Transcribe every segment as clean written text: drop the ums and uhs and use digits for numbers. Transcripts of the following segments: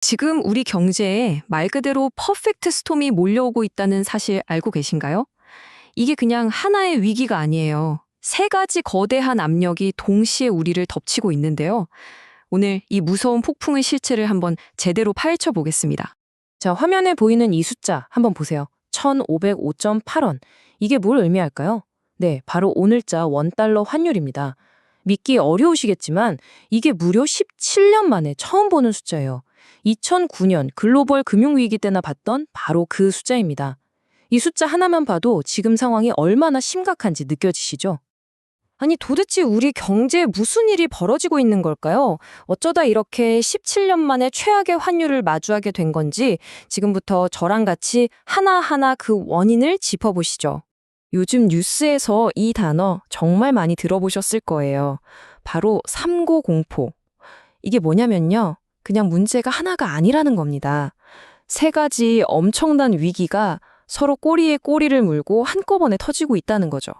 지금 우리 경제에 말 그대로 퍼펙트 스톰이 몰려오고 있다는 사실 알고 계신가요? 이게 그냥 하나의 위기가 아니에요. 세 가지 거대한 압력이 동시에 우리를 덮치고 있는데요. 오늘 이 무서운 폭풍의 실체를 한번 제대로 파헤쳐 보겠습니다. 자, 화면에 보이는 이 숫자 한번 보세요. 1505.8원. 이게 뭘 의미할까요? 네, 바로 오늘자 원달러 환율입니다. 믿기 어려우시겠지만 이게 무려 17년 만에 처음 보는 숫자예요. 2009년 글로벌 금융위기 때나 봤던 바로 그 숫자입니다. 이 숫자 하나만 봐도 지금 상황이 얼마나 심각한지 느껴지시죠? 아니 도대체 우리 경제에 무슨 일이 벌어지고 있는 걸까요? 어쩌다 이렇게 17년 만에 최악의 환율을 마주하게 된 건지 지금부터 저랑 같이 하나하나 그 원인을 짚어보시죠. 요즘 뉴스에서 이 단어 정말 많이 들어보셨을 거예요. 바로 삼고공포. 이게 뭐냐면요. 그냥 문제가 하나가 아니라는 겁니다. 세 가지 엄청난 위기가 서로 꼬리에 꼬리를 물고 한꺼번에 터지고 있다는 거죠.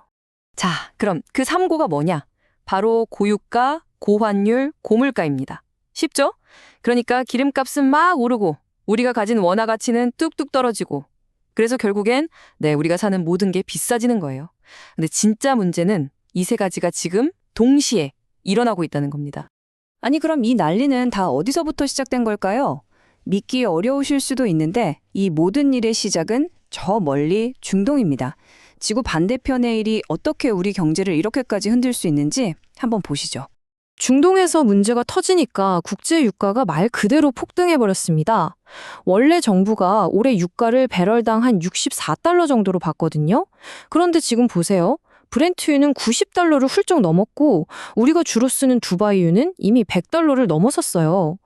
자, 그럼 그 3고가 뭐냐? 바로 고유가, 고환율, 고물가입니다. 쉽죠? 그러니까 기름값은 막 오르고 우리가 가진 원화 가치는 뚝뚝 떨어지고 그래서 결국엔 우리가 사는 모든 게 비싸지는 거예요. 근데 진짜 문제는 이 세 가지가 지금 동시에 일어나고 있다는 겁니다. 아니 그럼 이 난리는 다 어디서부터 시작된 걸까요? 믿기 어려우실 수도 있는데 이 모든 일의 시작은 저 멀리 중동입니다. 지구 반대편의 일이 어떻게 우리 경제를 이렇게까지 흔들 수 있는지 한번 보시죠. 중동에서 문제가 터지니까 국제 유가가 말 그대로 폭등해버렸습니다. 원래 정부가 올해 유가를 배럴당 한 64달러 정도로 봤거든요. 그런데 지금 보세요. 브렌트유는 90달러를 훌쩍 넘었고 우리가 주로 쓰는 두바이유는 이미 100달러를 넘어섰어요.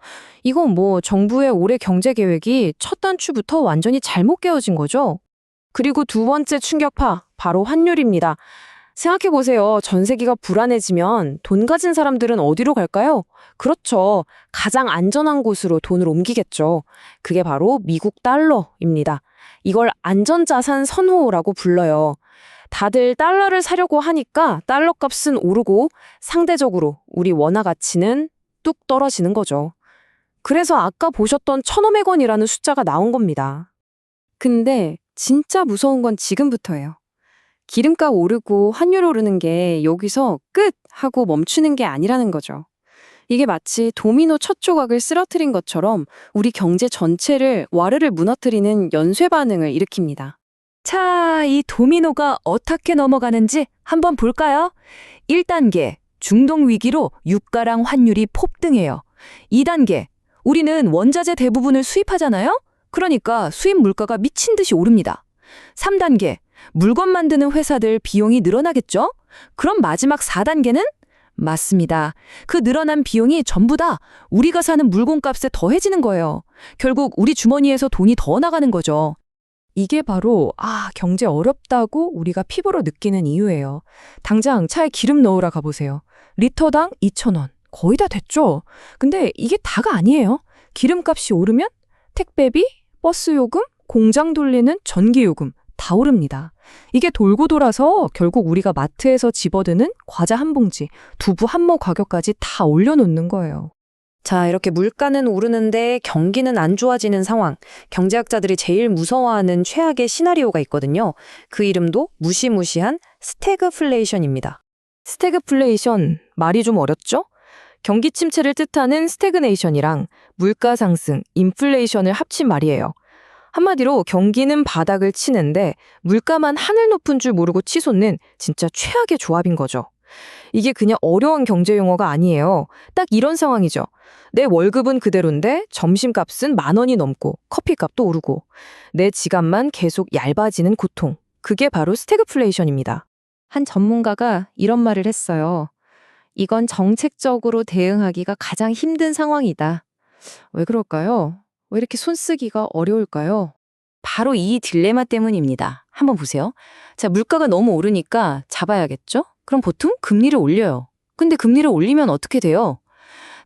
이건 뭐 정부의 올해 경제 계획이 첫 단추부터 완전히 잘못 깨어진 거죠. 그리고 두 번째 충격파, 바로 환율입니다. 생각해보세요. 전세기가 불안해지면 돈 가진 사람들은 어디로 갈까요? 그렇죠. 가장 안전한 곳으로 돈을 옮기겠죠. 그게 바로 미국 달러입니다. 이걸 안전자산 선호라고 불러요. 다들 달러를 사려고 하니까 달러 값은 오르고 상대적으로 우리 원화 가치는 뚝 떨어지는 거죠. 그래서 아까 보셨던 1,500원이라는 숫자가 나온 겁니다. 근데 진짜 무서운 건 지금부터예요. 기름값 오르고 환율 오르는 게 여기서 끝! 하고 멈추는 게 아니라는 거죠. 이게 마치 도미노 첫 조각을 쓰러뜨린 것처럼 우리 경제 전체를 와르르 무너뜨리는 연쇄 반응을 일으킵니다. 자, 이 도미노가 어떻게 넘어가는지 한번 볼까요? 1단계, 중동 위기로 유가랑 환율이 폭등해요. 2단계, 우리는 원자재 대부분을 수입하잖아요? 그러니까 수입 물가가 미친 듯이 오릅니다. 3단계, 물건 만드는 회사들 비용이 늘어나겠죠? 그럼 마지막 4단계는? 맞습니다. 그 늘어난 비용이 전부 다 우리가 사는 물건값에 더해지는 거예요. 결국 우리 주머니에서 돈이 더 나가는 거죠. 이게 바로 경제 어렵다고 우리가 피부로 느끼는 이유예요. 당장 차에 기름 넣으러 가보세요. 리터당 2,000원. 거의 다 됐죠? 근데 이게 다가 아니에요. 기름값이 오르면 택배비, 버스 요금, 공장 돌리는 전기 요금 다 오릅니다. 이게 돌고 돌아서 결국 우리가 마트에서 집어드는 과자 한 봉지, 두부 한 모 가격까지 다 올려놓는 거예요. 자, 이렇게 물가는 오르는데 경기는 안 좋아지는 상황. 경제학자들이 제일 무서워하는 최악의 시나리오가 있거든요. 그 이름도 무시무시한 스태그플레이션입니다. 스태그플레이션, 말이 좀 어렵죠? 경기 침체를 뜻하는 스태그네이션이랑 물가 상승, 인플레이션을 합친 말이에요. 한마디로 경기는 바닥을 치는데 물가만 하늘 높은 줄 모르고 치솟는 진짜 최악의 조합인 거죠. 이게 그냥 어려운 경제 용어가 아니에요. 딱 이런 상황이죠. 내 월급은 그대로인데 점심값은 10,000원이 넘고 커피값도 오르고 내 지갑만 계속 얇아지는 고통. 그게 바로 스태그플레이션입니다. 한 전문가가 이런 말을 했어요. 이건 정책적으로 대응하기가 가장 힘든 상황이다. 왜 그럴까요? 왜 이렇게 손쓰기가 어려울까요? 바로 이 딜레마 때문입니다. 한번 보세요. 자, 물가가 너무 오르니까 잡아야겠죠? 그럼 보통 금리를 올려요. 근데 금리를 올리면 어떻게 돼요?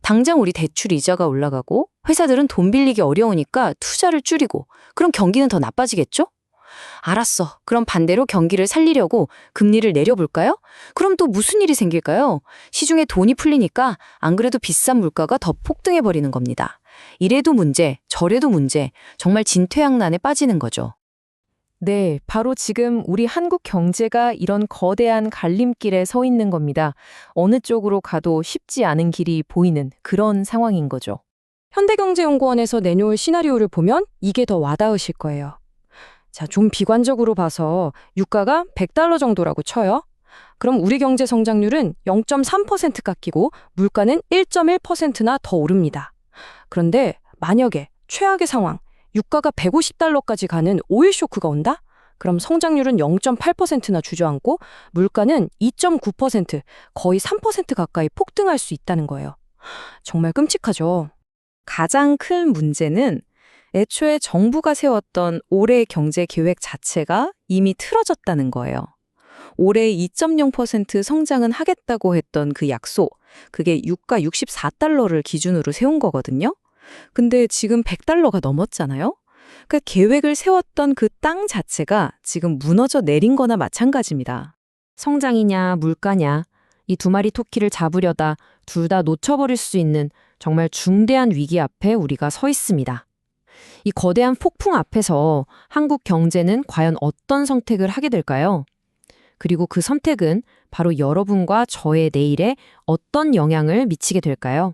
당장 우리 대출 이자가 올라가고 회사들은 돈 빌리기 어려우니까 투자를 줄이고 그럼 경기는 더 나빠지겠죠? 알았어. 그럼 반대로 경기를 살리려고 금리를 내려볼까요? 그럼 또 무슨 일이 생길까요? 시중에 돈이 풀리니까 안 그래도 비싼 물가가 더 폭등해버리는 겁니다. 이래도 문제, 저래도 문제, 정말 진퇴양난에 빠지는 거죠. 네, 바로 지금 우리 한국 경제가 이런 거대한 갈림길에 서 있는 겁니다. 어느 쪽으로 가도 쉽지 않은 길이 보이는 그런 상황인 거죠. 현대경제연구원에서 내놓을 시나리오를 보면 이게 더 와닿으실 거예요. 자, 좀 비관적으로 봐서 유가가 $100 정도라고 쳐요. 그럼 우리 경제 성장률은 0.3% 깎이고 물가는 1.1%나 더 오릅니다. 그런데 만약에 최악의 상황, 유가가 $150까지 가는 오일 쇼크가 온다? 그럼 성장률은 0.8%나 주저앉고 물가는 2.9%, 거의 3% 가까이 폭등할 수 있다는 거예요. 정말 끔찍하죠. 가장 큰 문제는 애초에 정부가 세웠던 올해 경제 계획 자체가 이미 틀어졌다는 거예요. 올해 2.0% 성장은 하겠다고 했던 그 약속, 그게 유가 $64를 기준으로 세운 거거든요. 근데 지금 $100가 넘었잖아요. 그러니까 계획을 세웠던 그 땅 자체가 지금 무너져 내린 거나 마찬가지입니다. 성장이냐 물가냐 이 두 마리 토끼를 잡으려다 둘 다 놓쳐버릴 수 있는 정말 중대한 위기 앞에 우리가 서 있습니다. 이 거대한 폭풍 앞에서 한국 경제는 과연 어떤 선택을 하게 될까요? 그리고 그 선택은 바로 여러분과 저의 내일에 어떤 영향을 미치게 될까요?